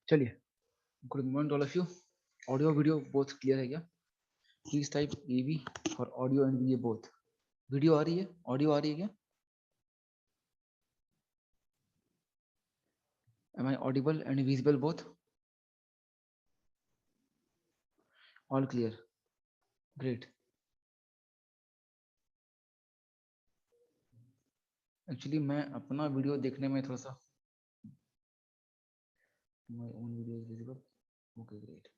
चलिए, good morning all of you. Audio video both clear है क्या? Please type AV for audio and video both. Video आ रही है, ऑडियो आ रही है क्या? Am I audible and visible both? All clear, great. Actually मैं अपना वीडियो देखने में थोड़ा सा, my own video is visible, okay great.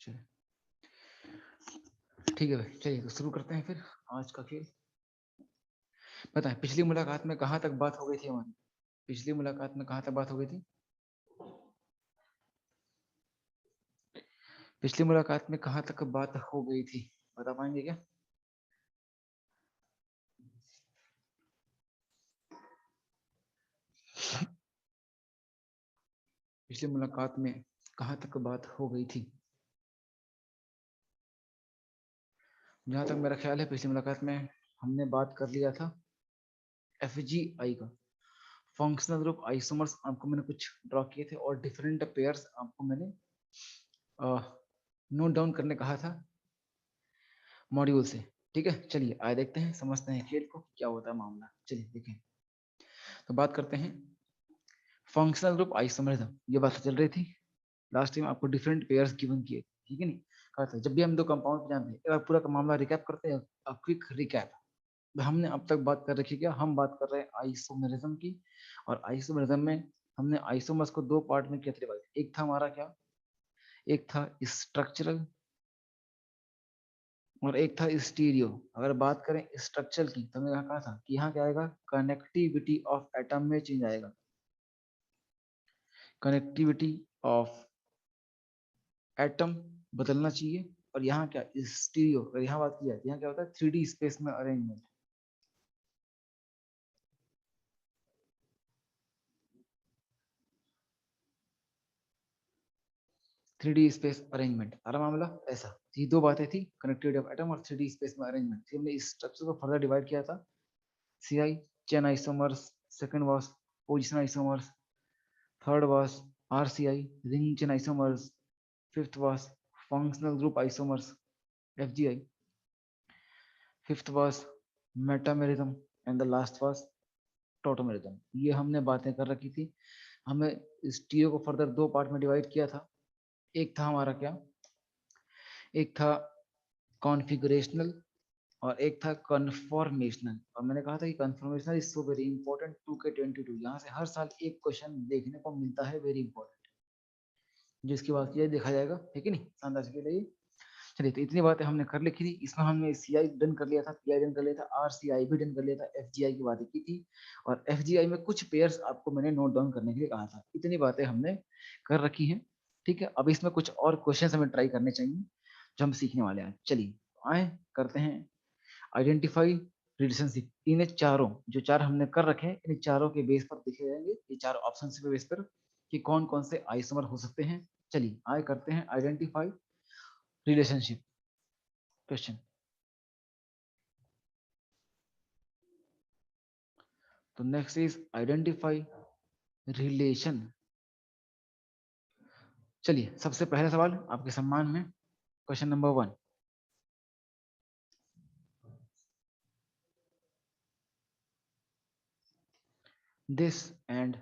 चलिए ठीक है भाई, चलिए तो शुरू करते हैं फिर आज का खेल। बताएं, पिछली मुलाकात में कहाँ तक बात हो गई थी हमारी? पिछली मुलाकात में कहाँ तक बात हो गई थी? पिछली मुलाकात में कहाँ तक बात हो गई थी, बता पाएंगे क्या? पिछली मुलाकात में कहाँ तक बात हो गई थी? जहां तक मेरा ख्याल है पिछली मुलाकात में हमने बात कर लिया था FGI का। फंक्शनल ग्रुप आइसोमर्स आपको मैंने कुछ ड्रॉ किए थे और डिफरेंट पेयर्स आपको मैंने नोट डाउन करने कहा था मॉड्यूल से। ठीक है, चलिए आए देखते हैं, समझते हैं खेल को, क्या होता है मामला। चलिए देखें, तो बात करते हैं फंक्शनल ग्रुप आइसोमरिज्म। ये बात चल रही थी लास्ट टाइम, आपको डिफरेंट पेयर्स गिवन किए, ठीक है नहीं? कहा था जब भी हम दो कंपाउंड पे जानते हैं, एक बार पूरा का मामला रिकैप करते हैं। क्विक रिकैप, हमने अब तक बात कर रखी, क्या हम बात कर रहे हैं आइसोमेरिज्म की। और आइसोमेरिज्म में हमने आइसोमर्स को दो पार्ट में किया था। एक था हमारा क्या, एक था स्ट्रक्चरल और एक था स्टीरियो। अगर बात करें स्ट्रक्चरल की तो मैंने कहा था कि यहाँ क्या आएगा, कनेक्टिविटी ऑफ एटम में चेंज आएगा। कनेक्टिविटी ऑफ एटम बदलना चाहिए। और यहाँ क्या, स्टीरियो, अगर यहाँ बात की जाए तो यहाँ क्या होता है, 3D स्पेस में अरेंजमेंट। 3D स्पेस अरेंजमेंट सारा मामला ऐसा। ये दो बातें थी, कनेक्टिविटी ऑफ एटम और 3D स्पेस में अरेंजमेंट। फिर हमने इस स्ट्रक्चर को फर्दर डिवाइड किया था, CI chain isomers, second was position isomers, third was RCI ring chain isomers, fifth was functional group isomers FGI, fifth was metamerism and the last was tautomerism. ये हमने बातें कर रखी थी। हमें इस टीओ को फर्दर दो पार्ट में डिवाइड किया था। एक था हमारा क्या, एक था कॉन्फ़िगरेशनल और एक था कन्फॉर्मेशनल। और मैंने कहा था कि conformational is so very important, 2K22 यहाँ से हर साल एक क्वेश्चन देखने को मिलता है, वेरी इंपॉर्टेंट, जिसकी बात किया देखा जाएगा, ठीक है नहीं, शानदार के लिए। चलिए, तो इतनी बातें हमने कर लिखी थी। इसमें हमने CI डन कर लिया था, PI डन कर लिया था, RCI भी डन कर लिया था, FGI की बातें की थी। और FGI में कुछ पेयर्स आपको मैंने नोट डाउन करने के लिए कहा था। इतनी बातें हमने कर रखी हैं, ठीक है। अब इसमें कुछ और क्वेश्चन हमें ट्राई करने चाहिए जो हम सीखने वाले हैं। चलिए आए करते हैं आइडेंटिफाई रिलेशनशिप। इन चारों, जो चार हमने कर रखे हैं, इन चारों के बेस पर देखे जाएंगे, ये चार ऑप्शन के बेस पर कि कौन कौन से आइसोमर हो सकते हैं। चलिए आए करते हैं आइडेंटिफाई रिलेशनशिप क्वेश्चन। तो नेक्स्ट इज आइडेंटिफाई रिलेशन। चलिए सबसे पहला सवाल आपके सम्मान में, question number 1। This and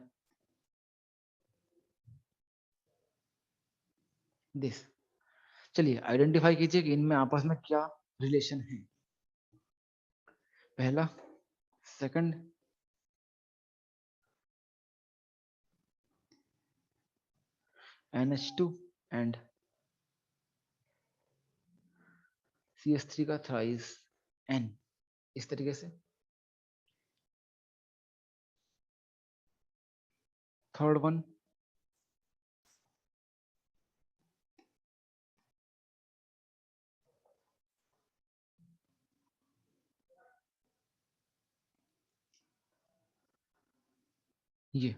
this. चलिए आइडेंटिफाई कीजिए कि इनमें आपस में क्या रिलेशन है। पहला, सेकंड, NH2 एंड CH3 का थ्राइस N, इस तरीके से। थर्ड वन, ये।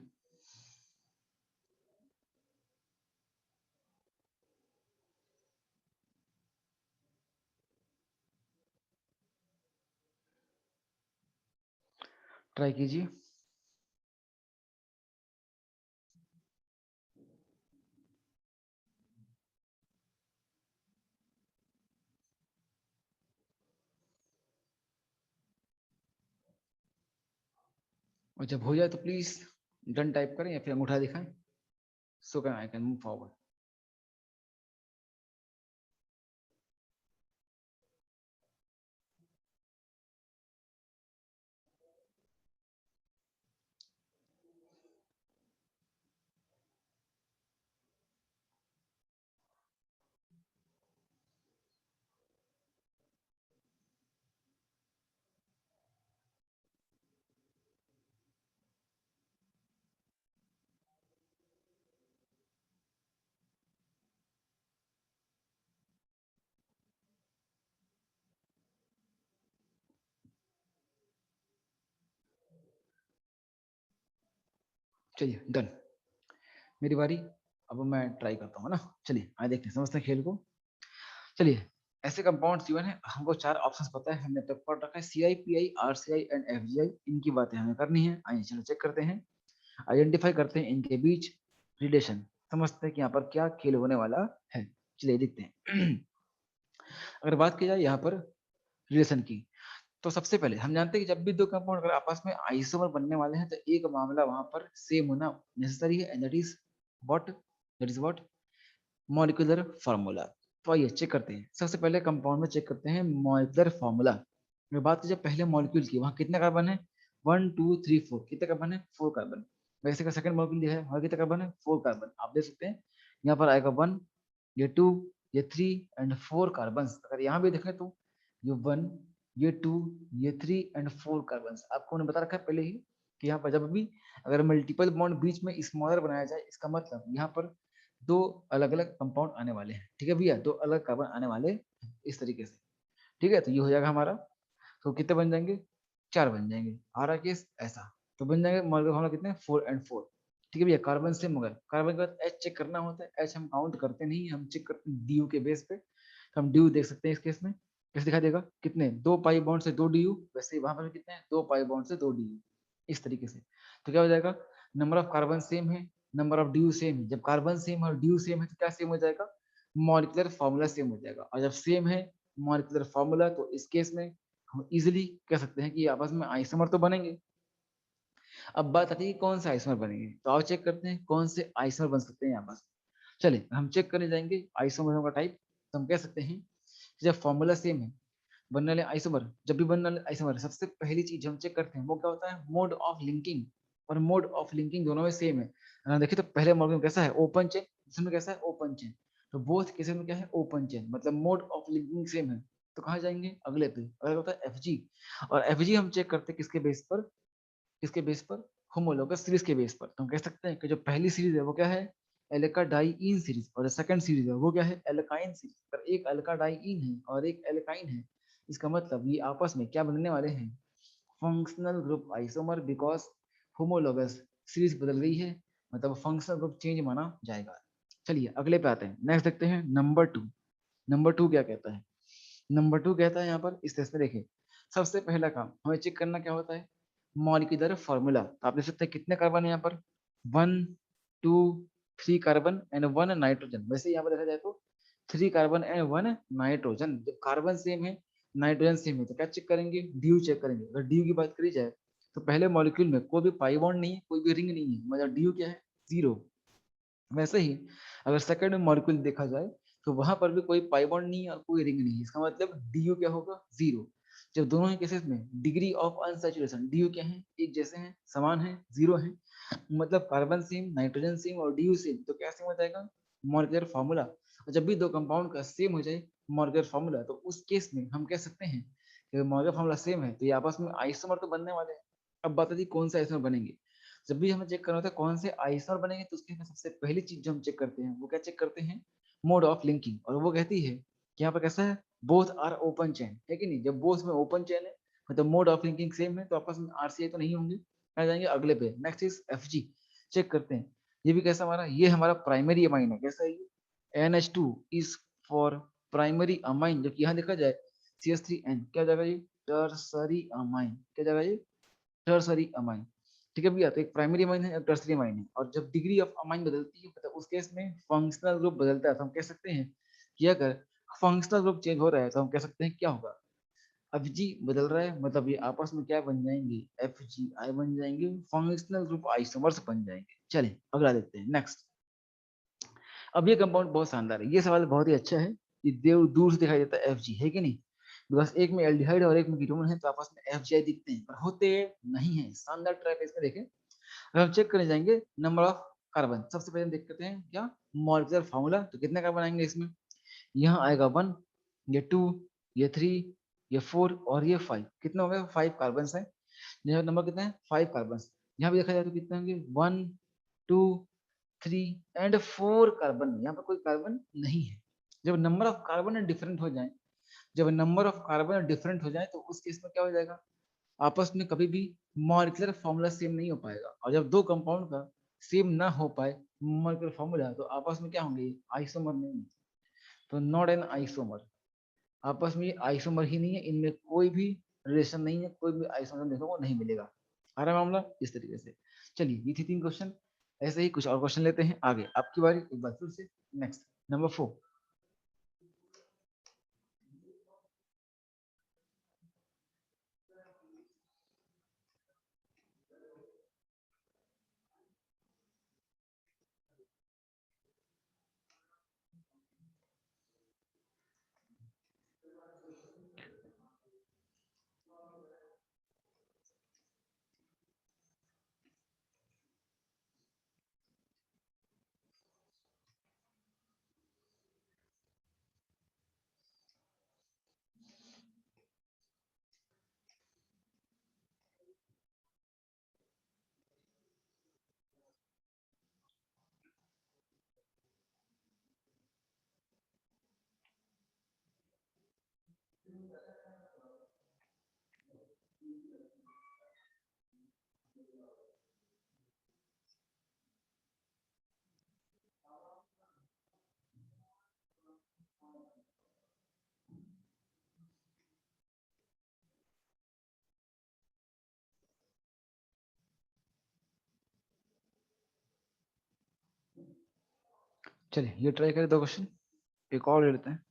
ट्राई कीजिए। और जब हो जाए तो प्लीज डन टाइप करें या फिर अंगूठा दिखाएं, so can I can move forward. चलिए डन, मेरी बारी। अब मैं ट्राई करता हूँ ना। चलिए आइए देखते हैं, समझते हैं खेल को। चलिए, ऐसे कंपाउंड्स गिवन है, हमको चार ऑप्शंस पता है, हमने तक पढ़ रखा है, C I, P I, R C I and F G I. इनकी बातें हमें करनी है। आइए चलो चेक करते हैं, आइडेंटिफाई करते हैं इनके बीच रिलेशन, समझते हैं कि यहाँ पर क्या खेल होने वाला है। चलिए देखते हैं। अगर बात की जाए यहाँ पर रिलेशन की, तो सबसे पहले हम जानते हैं कि जब भी दो कंपाउंड अगर आपस में आइसोमर बनने वाले हैं तो एक मामला वहां पर सेम होना नेसेसरी है, and that is what molecular formula. तो आइए चेक करते हैं, सबसे पहले कंपाउंड में चेक करते हैं मॉलिक्यूलर फार्मूला। अगर बात की जाए पहले मॉलिक्यूल की, वहां कितने कार्बन है, 1 2 3 4, कितने कार्बन है, 4 कार्बन। वैसे का सेकंड मॉलिक्यूल दिया है, वहां कितने कार्बन है, 4 कार्बन। आप देख सकते हैं यहाँ पर आएगा 1, ये 2, ये 3 एंड 4 कार्बन। अगर यहाँ भी देखें तो ये 1, ये 2, ये 3 एंड 4 कार्बन। आपको उन्हें बता रखा है पहले ही कि यहाँ पर जब भी अगर मल्टीपल बॉन्ड बीच में स्मॉलर बनाया जाए, इसका मतलब यहाँ पर दो अलग अलग कंपाउंड आने वाले हैं। ठीक है भैया, दो अलग कार्बन आने वाले हैं इस तरीके से। ठीक है, तो ये हो जाएगा हमारा। तो कितने बन जाएंगे, 4 बन जाएंगे। हमारा केस ऐसा, तो बन जाएंगे मॉलिक्यूलर फार्मूला कितने, 4 and 4। ठीक है भैया, कार्बन से मगर कार्बन के बाद एच चेक करना होता है। एच हम काउंट करते नहीं, हम चेक करते हैं डी यू के बेस पे। तो हम डी यू देख सकते हैं इस केस में, कैसे दिखा देगा, कितने, 2 पाई बॉन्ड से 2 डी यू। वैसे ही वहां पर भी कितने हैं, 2 पाई बॉन्ड से 2 डी यू, इस तरीके से। तो क्या हो जाएगा, नंबर ऑफ कार्बन सेम है, number of D you same है। जब कार्बन सेम है और डी यू सेम है तो क्या सेम हो जाएगा, मॉलिक्यूलर फार्मूला सेम हो जाएगा। और जब सेम है मॉलिक्यूलर फार्मूला, तो इस केस में हम इजिली कह सकते हैं कि आपस में आइसोमर तो बनेंगे। अब बात आती है कौन से आइसोमर बनेंगे, तो आओ चेक करते हैं कौन से आइसोमर बन सकते हैं आपस में। चलिए हम चेक करने जाएंगे आइसोमरों का टाइप। तो हम कह सकते हैं कि जब फॉर्मूला सेम है, बनने वाले आइसोमर, जब भी बनने वाले आइसोमर, सबसे पहली चीज हम चेक करते हैं वो क्या होता है, मोड ऑफ लिंकिंग। और मोड ऑफ लिंकिंग दोनों में सेम है। देखिए तो पहले मॉडल में कैसा है, ओपन चेन, दूसरे में कैसा है, ओपन चेन। तो बोथ केसेस में क्या है, ओपन चेन, मतलब मोड ऑफ लिंकिंग सेम है। तो कहाँ जाएंगे, अगले पे, अगला होता है एफ जी। और एफ जी हम चेक करते हैं किसके बेस पर, किसके बेस पर, होमोलोगस सीरीज के बेस पर। तो हम कह सकते हैं कि जो पहली सीरीज है वो क्या है, एल्का डाइईन सीरीज, और जो सेकंड सीरीज है वो क्या है, एल्काइन सीरीज। पर एक एल्का डाइईन है और एक एल्काइन है, इसका मतलब ये आपस में क्या बनने वाले हैं, functional group isomer, because homologous series बदल गई है, मतलब फंक्शनल ग्रुप चेंज माना जाएगा। चलिए अगले पे आते हैं, नेक्स्ट देखते हैं नंबर 2। नंबर 2 क्या कहता है, नंबर 2 कहता है यहाँ पर इस टेस्ट में देखिए, सबसे पहला काम हमें चेक करना क्या होता है, मॉलिक्यूलर फॉर्मूला। तो आप देख सकते हैं कितने कार्बन है यहाँ पर, 1 2 3 कार्बन एंड 1 नाइट्रोजन। वैसे यहाँ पर देखा जाए तो 3 कार्बन एंड 1 नाइट्रोजन। जब कार्बन सेम है, नाइट्रोजन सेम है, तो क्या चेक करेंगे, ड्यू चेक करेंगे। अगर ड्यू की बात करी जाए तो पहले मॉलिक्यूल में कोई भी पाई बॉन्ड नहीं है, कोई भी रिंग नहीं है, मतलब ड्यू क्या है, 0। वैसे ही अगर सेकंड में मॉलिक्यूल देखा जाए तो वहां पर भी कोई पाई बॉन्ड नहीं है और कोई रिंग नहीं है, इसका मतलब डी क्या होगा, 0। जब दोनों ही केसेस में डिग्री ऑफ अनसैचुरेशन डी क्या है, एक जैसे हैं, समान है, 0 है, मतलब कार्बन सेम, नाइट्रोजन सेम और डी सेम, तो क्या सेम हो जाएगा, मॉलिक्यूलर फार्मूला। और जब भी दो कंपाउंड का सेम हो जाए मॉलिक्यूलर फार्मूला, तो उस केस में हम कह सकते हैं कि मॉलिक्यूलर फार्मूला सेम है तो ये आपस में आइसोमर तो बनने वाले हैं। अब बात आती है कौन से आइसोमर बनेंगे। जब भी हमें चेक करना होता है कौन से आइसोमर बनेंगे, तो उसके सबसे पहली चीज जो हम चेक करते हैं वो क्या चेक करते हैं, मोड ऑफ लिंकिंग। और वो कहती है कि यहाँ पर कैसा है, बोथ आर ओपन चेन है कि नहीं। जब बोथ में ओपन चेन है मतलब मोड ऑफ लिंकिंग सेम है, तो आपस में आरसीआई तो नहीं होंगे। आ जाएंगे अगले पे, next is F G. Check करते हैं ये भी कैसा, हमारा ये हमारा प्राइमरी अमाइन है, कैसा है ये, NH2 is for primary amine. जबकि यहाँ देखा जाए CH3N, क्या जाएगा ये, टर्सरी अमाइन, क्या जाएगा ये, टर्सरी अमाइन। ठीक है भैया, तो एक प्राइमरी अमाइन है, एक टर्सरी अमाइन है। और जब डिग्री ऑफ अमाइन बदलती है मतलब उस केस में फंक्शनल ग्रुप बदलता है, तो हम कह सकते हैं कि अगर फंक्शनल ग्रुप चेंज हो रहा है तो हम कह सकते हैं क्या होगा, अब जी बदल रहा है, मतलब ये आपस में क्या बन जाएंगे, एफ जी आई बन जाएंगे, फंक्शनल ग्रुप आइसोमर्स बन जाएंगे। चलिए अगला देखते हैं, नेक्स्ट। अब ये कंपाउंड बहुत शानदार है, ये सवाल बहुत ही अच्छा है। ये देव दूर से दिखाई देता है एफ जी, है कि नहीं? बिकॉज एक में एल्डिहाइड और एक में कीटोन है, तो आपस में एफ जी आई दिखते हैं, पर होते नहीं है। शानदार ट्रैप है इसमें, देखें। अगर हम चेक करने जाएंगे नंबर ऑफ कार्बन, सबसे पहले हम देख करते हैं क्या मॉलिक्यूलर फार्मूला, तो कितने कार्बन आएंगे इसमें? यहाँ आएगा 1, ये 2, ये 3, ये 4 और ये 5। कितने हो गए? 5 कार्बन है। यहाँ नंबर कितने हैं? 5 कार्बन। यहाँ भी देखा जाए तो कितने होंगे? 1, 2, 3 एंड 4 कार्बन। यहाँ पर कोई कार्बन नहीं है। जब नंबर ऑफ कार्बन डिफरेंट हो जाए, जब नंबर ऑफ कार्बन डिफरेंट हो जाए, तो उस केस में क्या हो जाएगा? आपस में कभी भी मॉलिक्यूलर फॉर्मूला सेम नहीं हो पाएगा। और जब दो कंपाउंड का सेम ना हो पाए मॉलिक्यूलर फॉर्मूला, तो आपस में क्या होंगे? आइसोमर नहीं। तो नॉट एन आइसोमर। आपस में आइसोमर ही नहीं है, इनमें कोई भी रिलेशन नहीं है, कोई भी आइसोमर देखने को नहीं मिलेगा। आ रहा मामला इस तरीके से। चलिए ये थी 3 क्वेश्चन। ऐसे ही कुछ और क्वेश्चन लेते हैं आगे, आपकी बारी एक बार फिर से। Next, number 4। चलिए ये ट्राई करें 2 क्वेश्चन, एक और ले लेते हैं।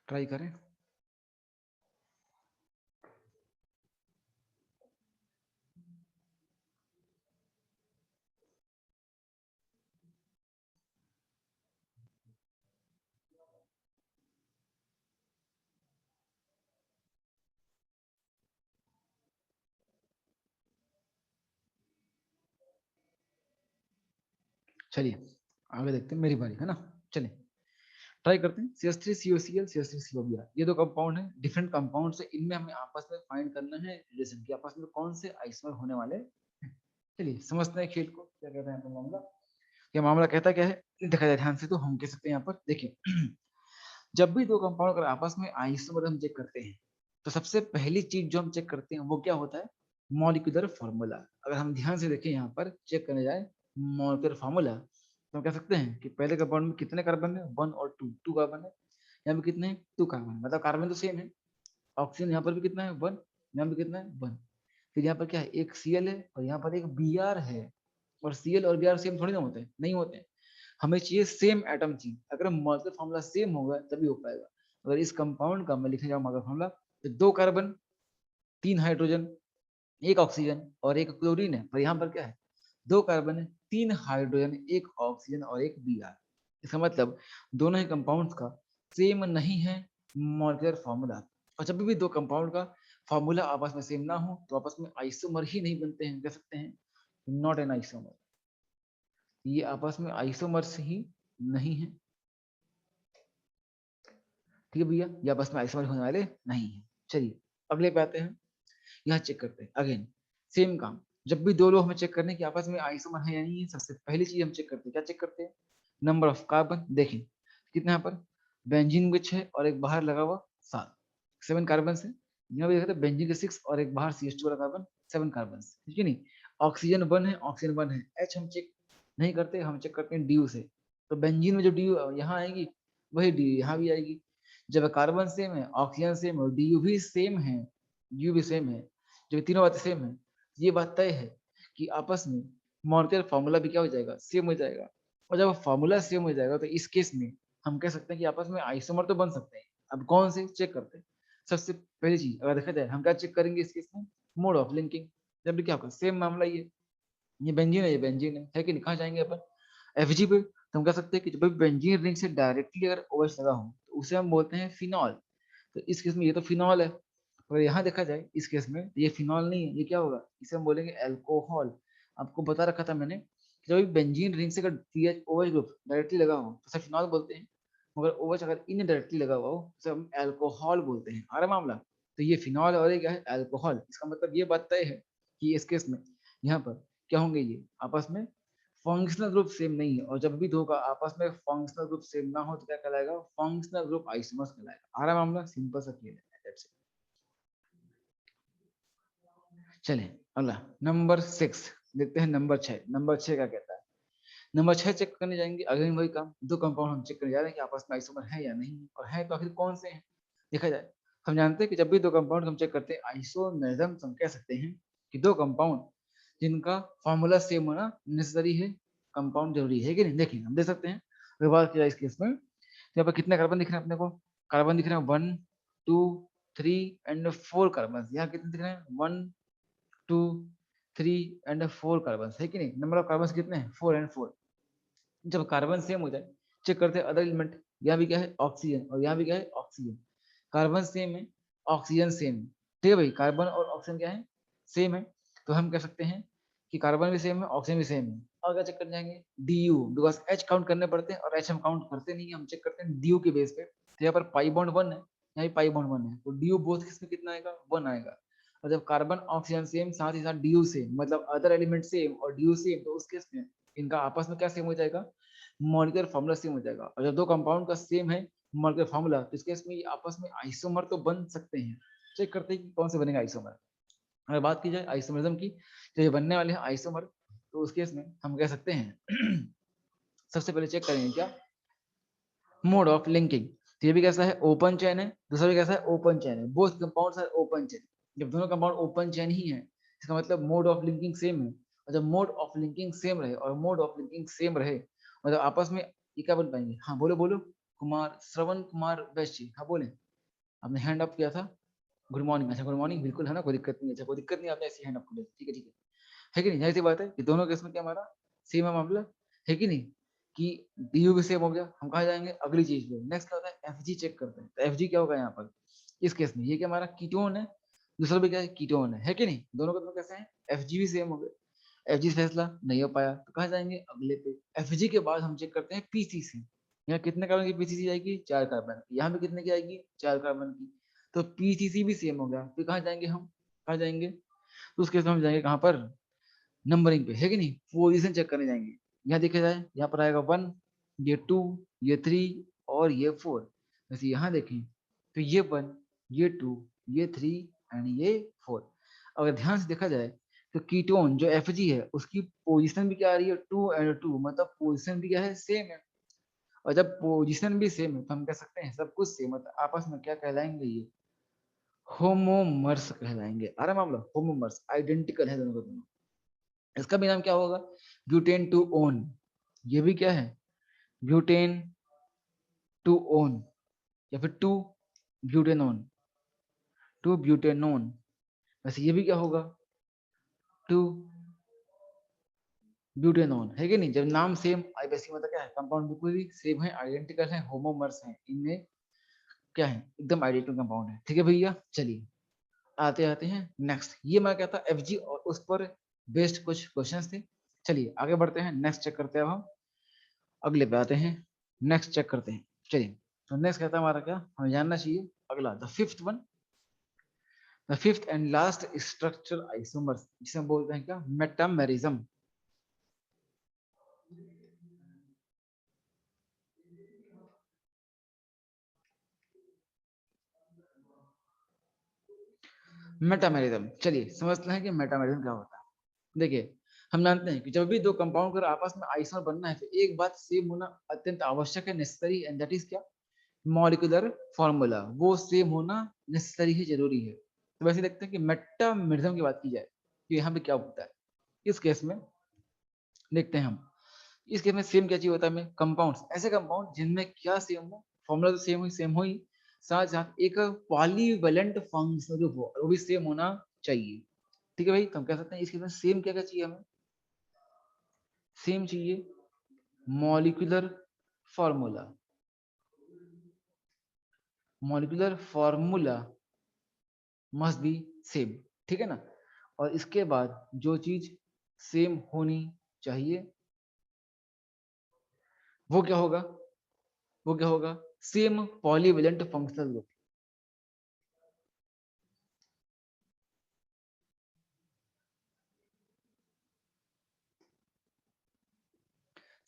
ट्राई करें। चलिए आगे देखते हैं, मेरी बारी है ना। चलिए ट्राई करते हैं। CH3COCl, CH3COBr, ये दो कंपाउंड है, डिफरेंट कंपाउंड है। इनमें हमें आपस में फाइंड करना है रिलेशन की, आपस में कौन से आइसोमर होने वाले हैं। चलिए समझते हैं खेल को, क्या कहता है तो मामला। क्या मामला कहता क्या है, देखा जाए ध्यान से तो हम कह सकते हैं यहाँ पर देखिए। जब भी दो कंपाउंड अगर आपस में आइसोमर हम चेक करते हैं, तो सबसे पहली चीज जो हम चेक करते हैं वो क्या होता है? Molecular formula. अगर हम ध्यान से देखें यहाँ पर चेक करने जाए मॉलिक्यूलर फॉर्मूला, तो हम कह सकते हैं कि पहले कंपाउंड में कितने कार्बन है? 1 और 2, 2 कार्बन है। यहाँ पे कितने हैं? 2 कार्बन, मतलब कार्बन तो सेम है। ऑक्सीजन यहाँ पर भी कितना है? 1। यहाँ पे कितना है? 1। फिर यहाँ पर क्या है? एक Cl है और यहाँ पर एक Br है। और Cl और Br सेम थोड़ी ना होते हैं, नहीं होते हैं। हमें चाहिए सेम एटम चाहिए। अगर मॉलिक्यूलर फॉर्मूला सेम होगा तभी हो पाएगा। अगर इस कंपाउंड का मैं लिखने जाऊँ मॉलिक्यूलर फॉर्मूला, तो 2 कार्बन, 3 हाइड्रोजन, एक ऑक्सीजन और एक क्लोरीन है। पर यहाँ पर क्या है? 2 कार्बन है, 3 हाइड्रोजन, एक ऑक्सीजन और एक Br। इसका मतलब दोनों ही कंपाउंड्स का सेम नहीं है मॉलिक्यूलर फॉर्मूला। और जब भी दो कंपाउंड का फॉर्मूला आपस में सेम ना हो, तो आपस में आइसोमर ही नहीं बनते हैं, कह सकते हैं। नॉट एन आइसोमर, ये आपस में आइसोमर्स ही नहीं है। ठीक है भैया, ये आपस में आइसोमर होने वाले नहीं है। चलिए अगले पे आते हैं, यहाँ चेक करते हैं अगेन सेम काम। जब भी दो लोग हमें चेक करने की आपस में आइसोमर है या नहीं है, सबसे पहली चीज हम चेक करते हैं, क्या चेक करते हैं, नंबर ऑफ कार्बन। देखें कितना यहाँ पर बेंजीन में 6 और एक बाहर लगा हुआ 7, 7 कार्बन है। यहाँ भी देखते हैं बेंजीन के 6 और एक बाहर CH2 वाला कार्बन, 7 कार्बन, ठीक है नहीं। ऑक्सीजन 1 है, ऑक्सीजन 1 है। H हम चेक नहीं करते, हम चेक करते हैं DU से। तो बेंजीन में जो DU यहाँ आएगी वही DU यहाँ भी आएगी। जब कार्बन सेम है, ऑक्सीजन सेम है और DU भी सेम है, DU भी सेम है, जब तीनों बातें सेम है, ये बात तय है कि आपस में मॉलिक्यूलर फॉर्मूला भी क्या हो जाएगा, सेम हो जाएगा। और जब फॉर्मूला सेम हो जाएगा तो इस केस में हम कह सकते हैं कि आपस में आइसोमर तो बन सकते हैं। अब कौन से चेक करते हैं, सबसे पहली चीज अगर देखा जाए हम क्या चेक करेंगे इस केस में, मोड ऑफ लिंकिंग। जब भी क्या होगा, सेम मामला ये बेंजीन है, ये बेंजीन है कि नहीं, कहाँ जाएंगे अपन FG पे। तो हम कह सकते हैं कि जब भी बेंजीन रिंग से डायरेक्टली अगर OH लगा हो तो उसे हम बोलते हैं फिनॉल। तो इस केस में ये तो फिनॉल है, और यहाँ देखा जाए इस केस में ये फिनॉल नहीं है, ये क्या होगा, इसे हम बोलेंगे अल्कोहल। आपको बता रखा था मैंने कि जब भी बेंजीन रिंग से अगर CH OH ग्रुप डायरेक्टली लगा हो तो उसे फिनॉल बोलते हैं, मगर OH अगर इनडायरेक्टली लगा हुआ हो उसे हम अल्कोहल बोलते हैं। आ रहा मामला, तो ये फिनॉल और ये क्या है, अल्कोहल। इसका मतलब ये बात तय है कि इस केस में यहाँ पर क्या होंगे, ये आपस में फंक्शनल ग्रुप सेम नहीं है। और जब भी दो का आपस में फंक्शनल ग्रुप सेम ना हो तो क्या कहलाएगा, फंक्शनल ग्रुप आइसोमर्स कहलाएगा। आ रहा मामला, सिंपल सा खेल है। चले अगला नंबर 6 देखते हैं। नंबर 6 क्या कहता है। नंबर 6 चेक करने जाएंगे, अगले वही काम, दो कंपाउंड हम चेक करने जा रहे हैं कि आपस में आइसोमर है या नहीं, और है तो आखिर कौन से हैं। देखा जाए हम जानते हैं कि जब भी दो कंपाउंड हम चेक करते हैं आइसोमेरिज्म, हम कह सकते हैं कि दो कंपाउंड जिनका फॉर्मूला सेम होना नेसेसरी है, कंपाउंड जरूरी है कि नहीं। देखिए हम देख सकते हैं, अगर बात किया इस केस में तो यहाँ पर कितने कार्बन दिख रहे हैं अपने को, कार्बन दिख रहे हैं 1 2 3 एंड 4 कार्बन। यहाँ कितने दिख रहे हैं, 1 2 3 एंड 4 कार्बन, है कि नहीं। नंबर ऑफ कार्बन कितने हैं, 4 एंड 4। जब कार्बन सेम हो जाए चेक करते हैं अदर एलिमेंट। यहाँ भी क्या है, ऑक्सीजन, और यहाँ भी क्या है, ऑक्सीजन। कार्बन सेम है, ऑक्सीजन सेम है, ठीक है भाई। कार्बन और ऑक्सीजन क्या है, सेम है। तो हम कह सकते हैं कि कार्बन भी सेम है, ऑक्सीजन भी सेम है। और क्या चेक कर जाएंगे, DU, बिकॉज H काउंट करने पड़ते हैं और H हम काउंट करते नहीं है, हम चेक करते हैं DU के बेस पे। तो यहाँ पर पाई बॉन्ड 1 है, यहाँ भी पाई बॉन्ड 1 है, तो DU बोथ किसमें कितना आएगा, 1 आएगा। और जब कार्बन ऑक्सीजन सेम साथ ही साथ DU सेम, मतलब अदर एलिमेंट सेम और DU सेम, तो उस केस में इनका आपस में क्या सेम हो जाएगा, मॉलिक्यूलर फार्मूला सेम हो जाएगा। और जब दो कंपाउंड का सेम है मॉलिक्यूलर फार्मूला, तो इसके इसमें ये आपस में आइसोमर तो बन सकते हैं। चेक करते हैं कि कौन से बनेगा आइसोमर। अगर बात की जाए आइसोमरिज्म की, तो ये बनने वाले हैं आइसोमर, तो उस केस में हम कह सकते हैं सबसे पहले चेक करेंगे क्या, मोड ऑफ लिंकिंग। तो ये भी कैसा है, ओपन चेन है, दूसरा भी कैसा है, ओपन चेन है। Both compounds are open chain. जब दोनों कंपाउंड ओपन चेन ही है इसका मतलब मोड ऑफ लिंकिंग सेम है। और जब मोड ऑफ लिंकिंग सेम रहे और मोड ऑफ लिंकिंग सेम रहे, मतलब आपस में ये क्या बन पाएंगे। हाँ बोलो बोलो, कुमार, श्रवण कुमार वैश्य जी, हाँ बोले, आपने हैंड अप किया था। गुड मॉर्निंग, अच्छा गुड मॉर्निंग, बिल्कुल है ना, कोई दिक्कत नहीं, अच्छा कोई दिक्कत नहीं, आपने ऐसी हैंड अप कर लिया, ठीक है ठीक है कि नहीं। जाहिर सी बात है कि दोनों केस में क्या हमारा सेम है मामला, है कि नहीं, कि DU भी सेम हो गया। हम कहा जाएंगे अगली चीज पे, नेक्स्ट क्या होता है, FG चेक करते हैं। तो FG क्या होगा यहाँ पर इस केस में, ये क्या हमारा कीटोन है, दूसरा भी क्या है, कीटोन है कि नहीं। दोनों के दोनों कैसे हैं, FG भी सेम हो गए। FG फैसला नहीं हो पाया तो कहा जाएंगे अगले पे। FG के बाद हम चेक करते हैं PCC। यहाँ कितने कार्बन की PCC आएगी, 4 कार्बन की। यहाँ भी कितने की आएगी, 4 कार्बन की। तो PCC भी सेम हो गया, फिर कहाँ जाएंगे हम, कहाँ जाएंगे, तो उसके हम जाएंगे कहाँ पर, नंबरिंग पे, है कि नहीं, पोजीशन चेक करने जाएंगे। यहाँ देखा जाए यहाँ पर आएगा 1, ये 2, ये 3 और ये 4। वैसे यहाँ देखें तो ये 1, ये 2, ये 3 एंड ये 4। अगर ध्यान से देखा जाए तो कीटोन जो FG है उसकी पोजीशन भी क्या आ रही है, 2 एंड 2, मतलब पोजीशन भी क्या है, सेम है। और जब पोजीशन भी सेम है तो हम कह सकते हैं सब कुछ सेम है, आपस में क्या कहलाएंगे, ये होमोमर्स कहलाएंगे। अरे मामला होमोमर्स, आइडेंटिकल है दोनों का दोनों। इसका भी नाम क्या होगा, ब्यूटेन टू ओन। ये भी क्या है, ब्यूटेन टू ओन, या फिर टू ब्यूटेनोन, टू ब्यूटेनोन। वैसे ये भी क्या होगा, टू ब्यूटेनोन, है कि नहीं। जब नाम सेम, वैसे मतलब क्या है, कंपाउंड बिल्कुल भी सेम है, आइडेंटिकल है, होमोमर्स है, इनमें क्या है, एकदम आइडेंटिकल कंपाउंड है। ठीक है भैया, चलिए आते आते हैं नेक्स्ट। ये मैं कहता FG और उस पर बेस्ड कुछ क्वेश्चंस थे। चलिए आगे बढ़ते हैं, नेक्स्ट चेक करते हैं। अब हम अगले पे आते हैं, नेक्स्ट चेक करते हैं। चलिए तो नेक्स्ट कहता है हमारा क्या, हमें जानना चाहिए अगला, the fifth one, the fifth and last structural isomers, जिसे हम बोलते हैं क्या, मेटामेरिज्म। मेटामेरिज्म, चलिए समझते हैं कि मेटामेरिज्म क्या होता है। देखिए हम जानते हैं कि जब भी दो कंपाउंड का आपस में आइसोमर बनना है तो एक बात सेम होना अत्यंत आवश्यक है, नेसेसरी, एंड दैट इज क्या, मॉलिक्यूलर फॉर्मूला, वो सेम होना नेसेसरी है, जरूरी है। तो वैसे देखते हैं कि मेटामेरिज्म की बात की जाए तो यहाँ पे क्या होता है। इस केस में देखते हैं हम, इस केस में सेम क्या चाहिए होता है हमें, कंपाउंड्स, ऐसे कंपाउंड जिनमें क्या सेम हो, फॉर्मूला तो सेम हो ही, साथ साथ एक पॉलीवेलेंट फंक्शनल ग्रुप हो, वो भी सेम होना चाहिए। ठीक है भाई, तो हम कह सकते हैं इस केस में सेम क्या क्या चाहिए हमें, सेम चाहिए molecular formula, molecular formula must be same, ठीक है ना। और इसके बाद जो चीज सेम होनी चाहिए वो क्या होगा, वो क्या होगा, same polyvalent functional group,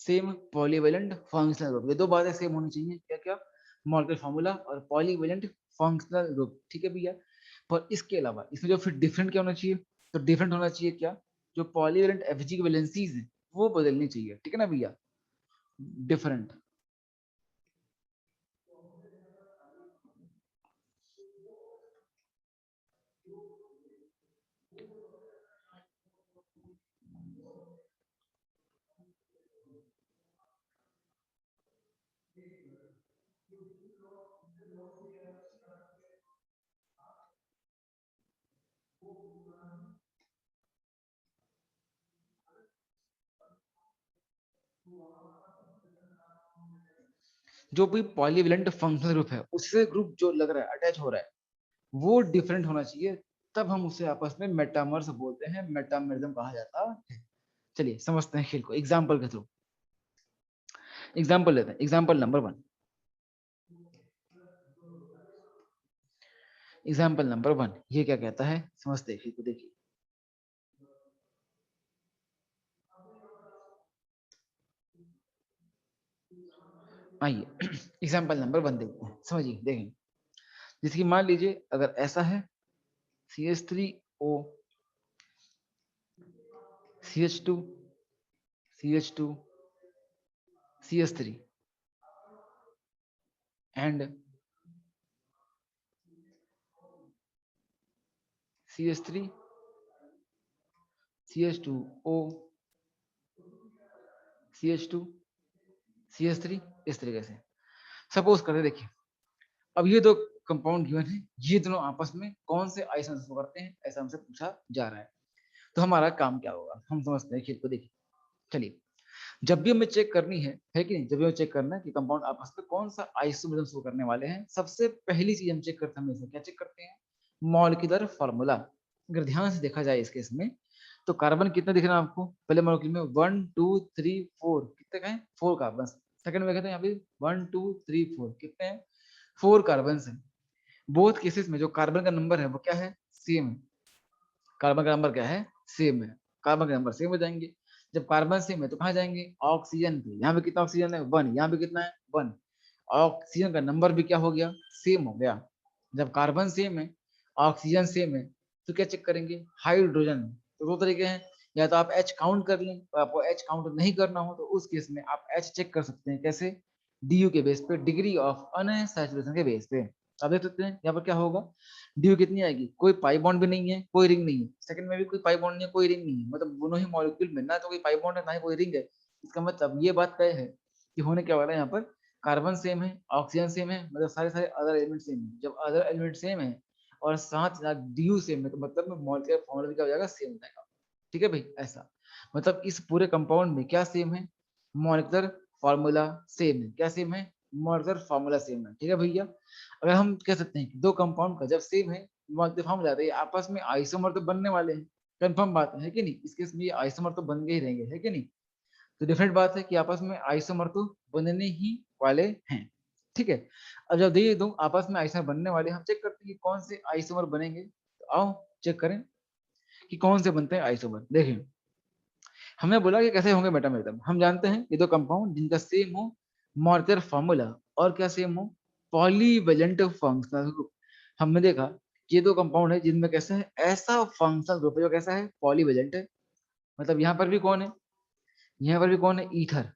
same polyvalent functional group, ये दो बातें सेम होनी चाहिए, क्या क्या, मॉलिक्यूलर फार्मूला और पॉलीवेलेंट फंक्शनल ग्रुप, ठीक है भैया। पर इसके अलावा इसमें जो फिर डिफरेंट क्या होना चाहिए, तो डिफरेंट होना चाहिए क्या, जो पॉलीवेलेंट एफजी की वैलेंसीज है वो बदलनी चाहिए, ठीक है ना भैया, डिफरेंट। जो भी पॉलीवेलेंट फंक्शनल ग्रुप है उससे ग्रुप जो लग रहा है अटैच हो रहा है वो डिफरेंट होना चाहिए, तब हम उसे आपस में मेटामर्स बोलते हैं, मेटामरिज्म कहा जाता है। चलिए समझते हैं खेल को एग्जाम्पल के थ्रू, एग्जाम्पल लेते हैं, example number one, example number one ये क्या कहता है समझते हैं खेल को, देखिए आइए एग्जाम्पल नंबर वन देखते हैं, समझिए देखें, जैसे कि मान लीजिए अगर ऐसा है CH3O, CH2, CH2, CH3 and CH3, CH2O, CH2, CH3, इस तरीके से सपोज करते देखिए, अब ये दो कंपाउंड गिवन है, ये दोनों आपस में कौन से आइसोमर्स करते हैं ऐसा हमसे पूछा जा रहा है। तो हमारा काम क्या होगा, हम समझते हैं खेल को, देखिए चलिए, जब भी हमें चेक करनी है कि नहीं, जब भी हमें चेक करना है कि कंपाउंड आपस में कौन सा आइसोमरिज्म शो करने वाले हैं, सबसे पहली चीज हम चेक करते हैं, हमेशा क्या चेक करते हैं, मॉलिक्यूलर फार्मूला। अगर ध्यान से देखा जाए इस केस में, तो कार्बन कितने दिख रहे हैं आपको, पहले मॉलिक्यूल में 1 2 3 4, कितने का है, 4 कार्बन। सेकंड में कहते हैं यहाँ पे 1 2 3 4, कितने हैं, 4 कार्बन है। बोथ केसेस में जो कार्बन का नंबर है वो क्या है, सेम है, कार्बन का नंबर क्या है, सेम है, कार्बन का नंबर सेम हो जाएंगे। जब कार्बन सेम है तो कहाँ जाएंगे, ऑक्सीजन पे, यहाँ पे कितना ऑक्सीजन है, 1, यहाँ पे कितना है, 1, ऑक्सीजन का नंबर भी क्या हो गया, सेम हो गया। जब कार्बन सेम है, ऑक्सीजन सेम है, तो क्या चेक करेंगे, हाइड्रोजन। तो दो तरीके हैं, या तो आप एच काउंट कर लें, और आपको एच काउंट नहीं करना हो तो उस केस में आप एच चेक कर सकते हैं, कैसे, DU के बेस पे, डिग्री ऑफ अनसैचुरेशन के बेस पे। आप देख सकते हैं यहाँ पर क्या होगा, ड्यू कितनी आएगी, कोई पाई बॉन्ड भी नहीं है, कोई रिंग नहीं है, सेकंड में भी कोई पाई बॉन्ड नहीं है, कोई रिंग नहीं है, मतलब दोनों ही मॉलिक्यूल में ना तो कोई पाई बॉन्ड है ना ही कोई रिंग है। इसका मतलब ये बात तय है कि होने क्या वाला है, यहाँ पर कार्बन सेम है, ऑक्सीजन सेम है, मतलब सारे सारे अदर एलिमेंट सेम है। जब अदर एलिमेंट सेम है और साथ साथ ड्यू सेम है तो मतलब मॉलिक्यूलर फॉर्मूला भी क्या हो जाएगा, सेम हो जाएगा। ठीक है भाई, ऐसा मतलब इस पूरे कंपाउंड में क्या सेम है, मॉलिक्यूलर फॉर्मूला सेम है, क्या सेम है, मॉलिक्यूलर फॉर्मूला सेम है, ठीक है भैया। अगर हम कह सकते हैं कि दो कंपाउंड का जब सेम है, मॉलिक्यूलर फॉर्मूला, तो ये आपस में आइसोमर तो बनने वाले हैं, कंफर्म बात है कि नहीं, इस केस में ये आइसोमर तो बन गए ही रहेंगे, है कि नहीं। तो डिफरेंट बात है कि आपस में आइसोमर तो बनने ही वाले हैं, ठीक है। अब जब ये दो आपस में आइसोमर बनने वाले, हम चेक करते हैं कि कौन से आइसोमर बनेंगे। तो आओ चेक करें कि कौन से बनते हैं आइसोमर। देखिए हमने बोला कि कैसे होंगे मेटामेरिज्म, हम जानते हैं ये दो कंपाउंड जिनका सेम हो मॉलिक्यूलर फॉर्मूला और क्या सेम हो पॉलीवेलेंट फंक्शनल ग्रुप। हमने देखा ये दो कंपाउंड है जिनमें कैसा है ऐसा फंक्शनल ग्रुप है जो कैसा है पॉलीवेलेंट है। मतलब यहाँ पर भी कौन है, यहाँ पर भी कौन है ईथर,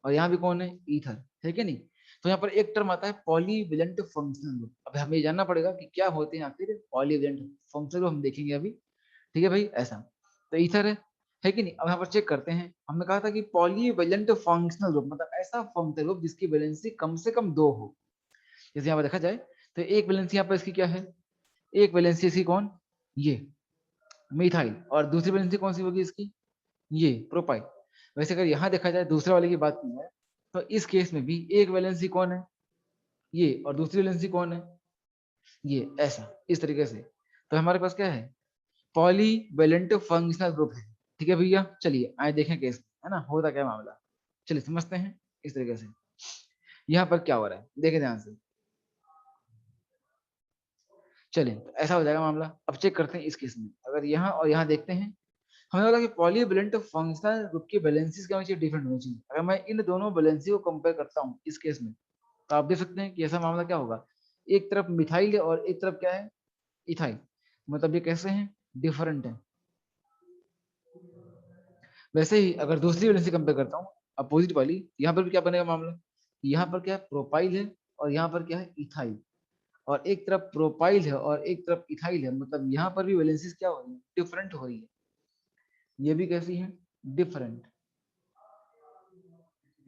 और यहाँ भी कौन है ईथर, है कि नहीं। तो यहाँ पर एक टर्म आता है पॉलीवेलेंट फंक्शनल ग्रुप। अब हमें जानना पड़ेगा कि क्या होते हैं आखिर पॉलीवेलेंट फंक्शनल ग्रुप, हम देखेंगे अभी, ठीक है भाई। ऐसा तो ईथर है कि नहीं। अब यहाँ पर चेक करते हैं, हमने कहा था कि पॉलीवेलेंट फंक्शनल ग्रुप मतलब ऐसा फंक्शनल ग्रुप जिसकी वैलेंसी कम से कम दो हो। जैसे यहाँ पर देखा जाए तो एक वैलेंसी यहाँ पर इसकी क्या है, एक वैलेंसी इसकी कौन, ये मिथाइल, और दूसरी वैलेंसी कौन सी होगी इसकी, ये प्रोपाइल। वैसे अगर यहाँ देखा जाए दूसरे वाले की बात की जाए तो इस केस में भी एक वैलेंसी कौन है, ये, और दूसरी वैलेंसी कौन है, ये। ऐसा इस तरीके से तो हमारे पास क्या है पॉलीवेलेंट फंक्शनल ग्रुप है, ठीक है भैया। चलिए आए देखें केस है ना होता क्या मामला, चलिए समझते हैं इस तरीके से यहाँ पर क्या हो रहा है, देखें ध्यान से। चलिए तो ऐसा हो जाएगा मामला। अब चेक करते हैं इस केस में, अगर यहाँ और यहाँ देखते हैं, हमें बोला कि पॉलीवेलेंट फंक्शनल ग्रुप की बैलेंसेस क्या होनी चाहिए, डिफरेंट होनी चाहिए। अगर मैं इन दोनों बैलेंसी को कंपेयर करता हूँ इस केस में, तो आप देख सकते हैं कि ऐसा मामला क्या होगा, एक तरफ मिथाइल है और एक तरफ क्या है इथाइल। मतलब ये कैसे हैं डिफरेंट है। वैसे ही अगर दूसरी वैलेंसी कंपेयर करता हूँ अपोजिट वाली, यहाँ पर भी क्या बनेगा मामला, यहाँ पर क्या है प्रोपाइल है और यहाँ पर क्या है इथाइल, और एक तरफ प्रोपाइल है और एक तरफ इथाइल है। मतलब यहाँ पर भी वैलेंसीज क्या हो रही है डिफरेंट हो रही है, ये भी कैसी है डिफरेंट।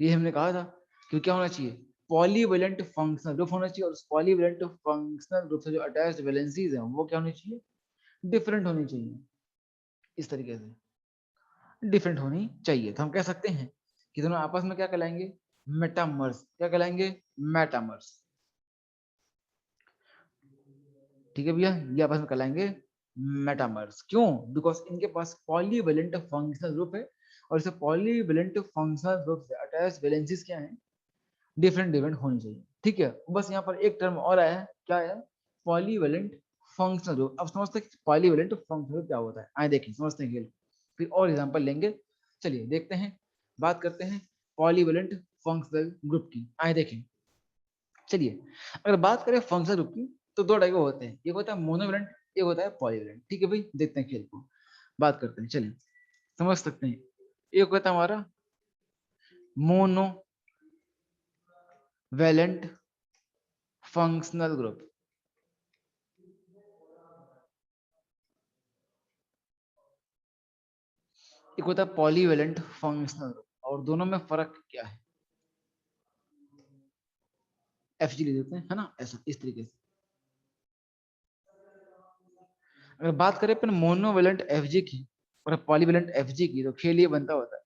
ये हमने कहा था कि क्या होना चाहिए पॉलीवेलेंट फंक्शनल ग्रुप होना चाहिए, और उस पॉलीवेलेंट फंक्शनल ग्रुप से जो अटैच्ड वैलेंसीज हैं वो क्या होनी चाहिए डिफरेंट होनी चाहिए, इस तरीके से डिफरेंट होनी चाहिए। तो हम कह सकते हैं कि दोनों आपस में क्या कहलाएंगे मेटामर्स, क्या कहलाएंगे मेटामर्स, ठीक है भैया। ये आपस में कहलाएंगे मेटामर्स, क्यों, बिकॉज इनके पास पॉलीवेलेंट फंक्शनल ग्रुप है, और इसे पॉलीवेलेंट फंक्शनल ग्रुप से अटैच्ड वैलेंसीज क्या है डिफरेंट डिफरेंट होनी चाहिए, ठीक है। बस यहाँ पर एक टर्म और आया है, क्या है पॉलीवेलेंट फंक्शनल ग्रुप। अब समझते हैं पॉलीवेलेंट फंक्शनल ग्रुप क्या होता है, आए देखें समझते हैं खेल, फिर और एग्जांपल लेंगे। चलिए देखते हैं, बात करते हैं पॉलीवेलेंट फंक्शनल ग्रुप की, आए देखें। चलिए अगर बात करें फंक्शनल ग्रुप की तो दो टाइप के होते हैं, एक होता है मोनोवेलेंट, एक होता है पॉलीवेलेंट, ठीक है भाई। देखते हैं खेल को, बात करते हैं, चलिए समझ सकते हैं। एक होता है हमारा मोनो वैलेंट फंक्शनल ग्रुप, एक होता है पॉलीवेलेंट फंक्शनल ग्रुप, और दोनों में फर्क क्या है, एफ जी ले देते हैं, है ना, ऐसा इस तरीके से। अगर बात करें अपन मोनोवेलेंट एफ जी की और पॉलीवेलेंट एफ जी की, तो खेल ये बनता होता है,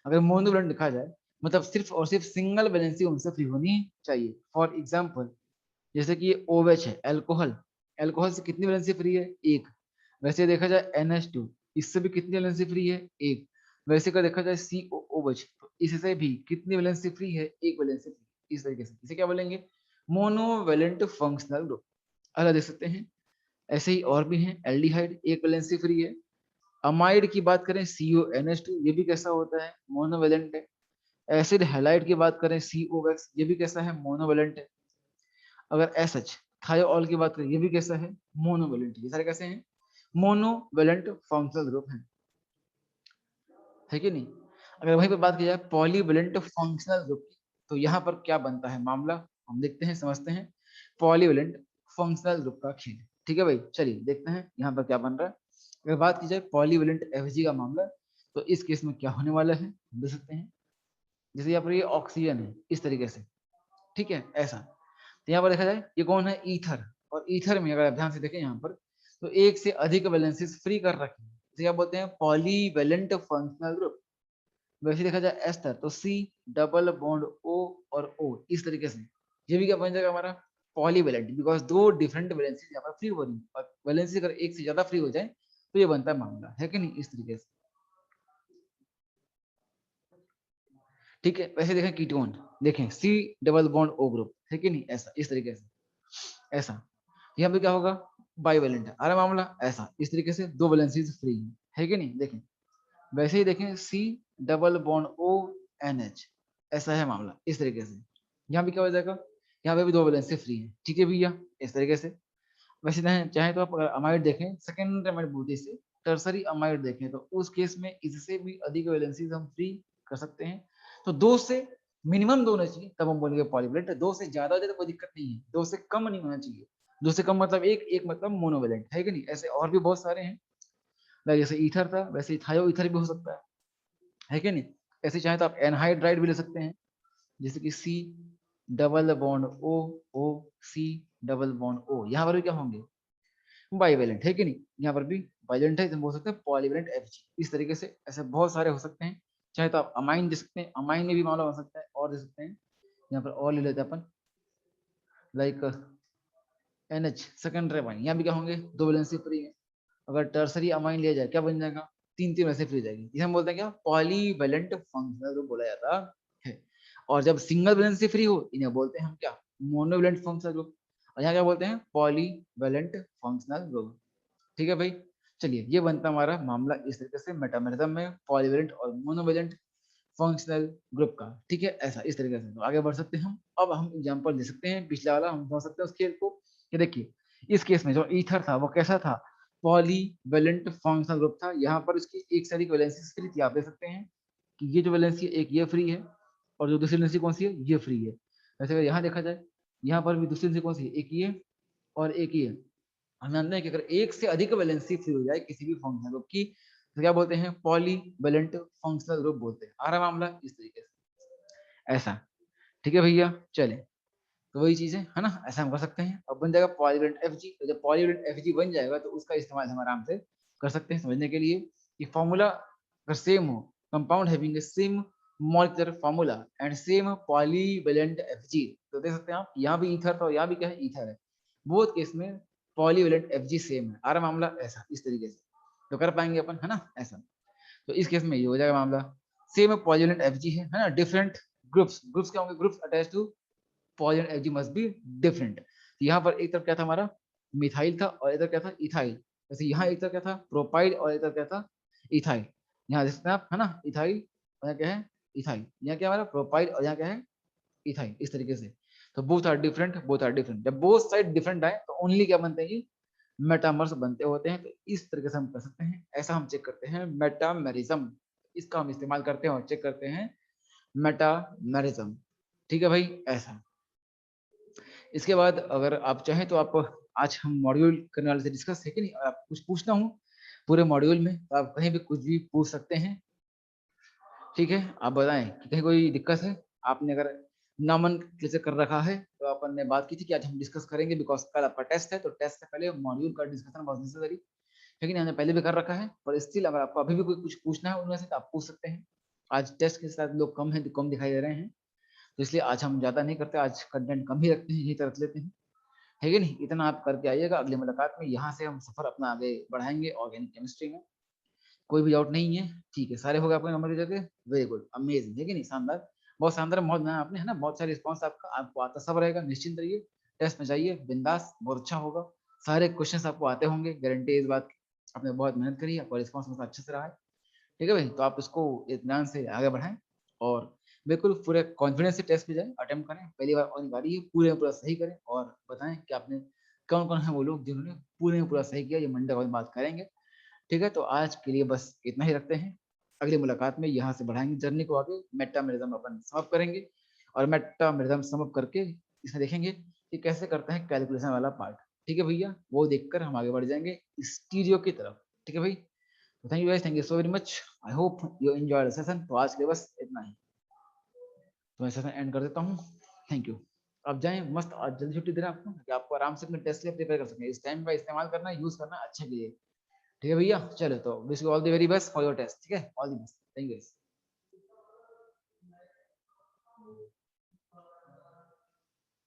अगर मोनोवेलेंट लिखा जाए मतलब सिर्फ और सिर्फ सिंगल वैलेंसी उनसे फ्री होनी चाहिए। फॉर एग्जाम्पल जैसे कि ये OH है अल्कोहल, अल्कोहल से कितनी वैलेंसी फ्री है एक। वैसे देखा जाए NH2, इससे भी कितनी वैलेंसी फ्री है एक। वैसे का देखा जाए COOH, तो इससे भी कितनी वैलेंसी फ्री है एक वैलेंसी फ्री। इस तरीके से इसे क्या बोलेंगे मोनोवेलेंट फंक्शनल ग्रुप, अगर देख सकते हैं। ऐसे ही और भी हैं, एल्डिहाइड एक वैलेंसी फ्री है। अमाइड की बात करें CONH2, ये भी कैसा होता है मोनोवेलेंट है। एसिड हैलाइड की बात करें COX, ये भी कैसा है मोनोवेलेंट है। अगर SH थायोल की बात करें, ये भी कैसा है मोनोवेलेंट, ये सारे कैसे हैं मोनोवेलेंट फंक्शनल ग्रुप है कि नहीं। अगर वहीं पर बात की जाए पॉलीवेलेंट फंक्शनल ग्रुप की, तो यहाँ पर क्या बनता है मामला, हम देखते हैं समझते हैं पॉलीवेलेंट फंक्शनल ग्रुप का खेल, ठीक है भाई। चलिए देखते हैं यहाँ पर क्या बन रहा है। अगर बात की जाए पॉलीवेलेंट एफजी का मामला, तो इस केस में क्या होने वाला है देख सकते हैं। जैसे यहाँ पर ये ऑक्सीजन है इस तरीके से, ठीक है ऐसा। तो यहाँ पर देखा जाए ये कौन है ईथर, और ईथर में अगर आप ध्यान से देखें यहाँ पर, तो एक से अधिक वैलेंसीज फ्री कर रखे हैं, इसे क्या बोलते हैं पॉलीवेलेंट फंक्शनल ग्रुप। वैसे देखा जाए एस्टर तो C डबल बॉन्ड O और O इस तरीके से, ये भी क्या बन जाएगा हमारा पॉलीवेलेंट, बिकॉज दो डिफरेंट वैलेंसी यहाँ पर फ्री हो रही है, और वैलेंसी अगर एक से ज्यादा फ्री हो जाए तो ये बनता है मामला, है कि नहीं, इस तरीके से। ठीक है, वैसे देखें कीटोन, देखें C double bond O group, है कि नहीं, ऐसा इस तरीके से, ऐसा। यहाँ पे क्या होगा, बाइवेलेंट है, अरे मामला ऐसा इस तरीके से, दो वैलेंसीज फ्री है कि नहीं। देखें वैसे ही देखें C double bond O N H, ऐसा है मामला इस तरीके से। यहाँ पे क्या हो जाएगा, यहाँ पे भी दो वैलेंसी फ्री है, ठीक है भैया, इस तरीके से। वैसे चाहे तो आप अगर अमाइड देखें, सेकेंडरी अमाइड बोलते हैं इसे, टर्सरी अमाइड देखें तो उस केस में इससे भी अधिक वैलेंसीज हम फ्री कर सकते हैं। तो दो से मिनिमम दो होना चाहिए, तब हम बोलेंगे पॉलीवैलेंट। दो से ज्यादा हो जाए तो कोई दिक्कत नहीं है, दो से कम नहीं होना चाहिए। दो से कम मतलब एक, एक मतलब मोनोवेलेंट, है कि नहीं। ऐसे और भी बहुत सारे हैं, जैसे ईथर था वैसे थायो ईथर भी हो सकता है कि नहीं। ऐसे चाहे तो आप एनहाइड्राइड भी ले सकते हैं, जैसे कि सी डबल बॉन्ड ओ, ओ सी डबल बॉन्ड ओ, यहाँ पर भी क्या होंगे, बाइवेलेंट, है कि नहीं। यहाँ पर भी बाइवेलेंट है, बोल सकते हैं पॉलीवेलेंट एफजी, इस तरीके से ऐसे बहुत सारे हो सकते हैं। चाहे तो आप अमाइन दे सकते हैं, अमाइन में भी मामला हो सकता है, और दे सकते हैं। यहाँ पर और ले लेते हैं अपन, लाइक NH सेकेंडरी अमाइन, यहाँ भी क्या होंगे, दो वैलेंसी फ्री है। अगर टर्सरी अमाइन लिया जाए क्या बन जाएगा, तीन तीन वैसे फ्री जाएगी, इसे हम बोलते हैं क्या, पॉलीवेलेंट फंक्शनल ग्रुप बोला जाता है। और जब सिंगल वैलेंसी फ्री हो इन्हें बोलते हैं हम क्या, मोनोवेलेंट फंक्शनल ग्रुप। और यहाँ क्या बोलते हैं, पॉलीवेलेंट फंक्शनल ग्रुप। ठीक है भाई, चलिए ये बनता हमारा मामला इस तरीके से मेटामेरिज्म में पॉलीवेलेंट और मोनोवेलेंट फंक्शनल ग्रुप का। ठीक है, ऐसा इस तरीके से। तो आगे बढ़ सकते हैं हम, अब हम एग्जांपल दे सकते हैं, पिछला वाला हम समझ सकते हैं उस खेल को। कि देखिए इस केस में जो ईथर था वो कैसा था, पॉलीवेलेंट फंक्शनल ग्रुप था। यहाँ पर इसकी एक से अधिक वैलेंसी फ्री थी, आप देख सकते हैं कि ये जो वैलेंसी है एक ये फ्री है, और जो दूसरी वैलेंसी कौन सी है, ये फ्री है। वैसे अगर यहाँ देखा जाए, यहाँ पर भी दूसरी वैलेंसी कौन सी है, एक ये और एक ये। हम जानते हैं कि अगर एक से अधिक वैलेंसी फ्री हो जाए किसी भी फंक्शनल ग्रुप की, तो क्या बोलते हैं, पॉलीवेलेंट फंक्शनल ग्रुप बोलते हैं। आ रहा मामला इस तरीके से, ऐसा। ठीक है भैया, चले, तो वही चीज है ना, ऐसा हम कर सकते हैं। अब बन जाएगा पॉलीवेलेंट एफजी, तो जब पॉलीवेलेंट एफजी बन जाएगा तो उसका इस्तेमाल हम आराम से कर सकते हैं समझने के लिए, कि फॉर्मूला अगर सेम हो, compound having same molecular formula and same polyvalent FG, तो देख सकते हैं आप यहाँ भी ईथर था, यहाँ भी क्या है, ईथर है। बोथ केस में पॉलीवेलेंट एफजी सेम है। आ रहा मामला ऐसा इस तरीके से, तो कर पाएंगे अपन, है ना, ऐसा। तो इस केस में ये हो जाएगा मामला, सेम पॉलीवेलेंट एफजी है ना, डिफरेंट ग्रुप्स, ग्रुप्स क्या होंगे, groups attach to polyvalent FG must be different. तो यहाँ पर एक तरफ क्या था हमारा, मिथाइल था, और इधर क्या था, इथाइल। जैसे यहाँ एक तरफ क्या था, प्रोपाइल, और इधर क्या था, इथाइल। यहाँ देख सकते हैं आप, है ना, इथाइल, और यहाँ क्या है, इथाइल। यहाँ क्या हमारा प्रोपाइल, और यहाँ क्या है, इथाइल, इस तरीके से। तो both are different, both are different. जब बोथ साइड डिफरेंट आए तो ओनली क्या बनते हैं, मेटामर्स बनते होते हैं। तो इस तरीके से हम कर सकते हैं, ऐसा हम चेक करते हैं मेटामेरिज्म। इसका हम इस्तेमाल करते हैं और चेक करते हैं मेटामेरिज्म। ठीक है भाई, ऐसा। इसके बाद अगर आप चाहें तो आप, आज हम मॉड्यूल करने वाले से डिस्कस है कि नहीं, आप कुछ पूछना हो पूरे मॉड्यूल में तो आप कहीं भी कुछ भी पूछ सकते हैं। ठीक है, आप बताएं कि कहीं कोई दिक्कत है। आपने अगर नामन कैसे कर रखा है, तो अपन ने बात की थी कि आज हम डिस्कस करेंगे, बिकॉज कल आपका टेस्ट है, तो टेस्ट से पहले मॉड्यूल का डिस्कशन बहुत नेसेसरी, लेकिन हमने पहले भी कर रखा है। पर स्टिल अगर आपको अभी भी कोई कुछ पूछना है उनमें से, तो आप पूछ सकते हैं। आज टेस्ट के साथ लोग कम है, कम दिखाई दे रहे हैं, तो इसलिए आज हम ज्यादा नहीं करते, आज कंटेंट कम ही रखते हैं, यही तरह लेते हैं, है कि नहीं। इतना आप करके आइएगा, अगली मुलाकात में यहाँ से हम सफर अपना आगे बढ़ाएंगे ऑर्गेनिक केमिस्ट्री में। कोई भी डाउट नहीं है, ठीक है, सारे हो गए आपके नंबर की जगह, वेरी गुड, अमेजिंग, है कि नहीं, शानदार, बहुत शानदार, बहुत बनाया आपने, है ना, बहुत सारे रिस्पॉन्स आपका, आपको आता सब रहेगा, निश्चिंत रहिए, टेस्ट में जाइए बिंदास, बहुत अच्छा होगा। सारे क्वेश्चंस आपको आते होंगे, गारंटी इस बात की। आपने बहुत मेहनत करी है, आपका रिस्पॉन्स मतलब अच्छे से रहा है, ठीक है भाई। तो आप इसको इत्मीनान से आगे बढ़ाएं, और बिल्कुल पूरे कॉन्फिडेंस से टेस्ट पे जाएं, अटेम्प्ट करें, पहली बार आने वाली है, पूरे में पूरा सही करें, और बताएं कि आपने, कौन कौन है वो लोग जिन्होंने पूरे में पूरा सही किया। ये मंडे को बात करेंगे, ठीक है। तो आज के लिए बस इतना ही रखते हैं, अगली मुलाकात में यहाँ से बढ़ाएंगे जर्नी को आगे, मेटामेरिज्म अपन समाप्त करेंगे, और मेटामेरिज्म समाप्त करके इसमें देखेंगे कि कैसे करते हैं कैलकुलेशन वाला पार्ट। ठीक है भैया, वो देखकर हम आगे बढ़ जाएंगे स्टीरियो की तरफ। ठीक है भाई, thank you guys, thank you so very much, I hope you enjoy the session. तो आज के लिए बस इतना ही, तो मैं सेशन एंड कर देता हूँ। Thank you. आप जाएं मस्त, आज जल्दी छुट्टी दे रहे हैं आपको, कि आपको आराम से अपने टेस्ट के लिए प्रिपेयर कर सकें। इस टाइम का इस्तेमाल करना, यूज करना अच्छे के लिए। ठीक है भैया, चलो, तो wish you all the very best for your test. ठीक है, all the best, thank you.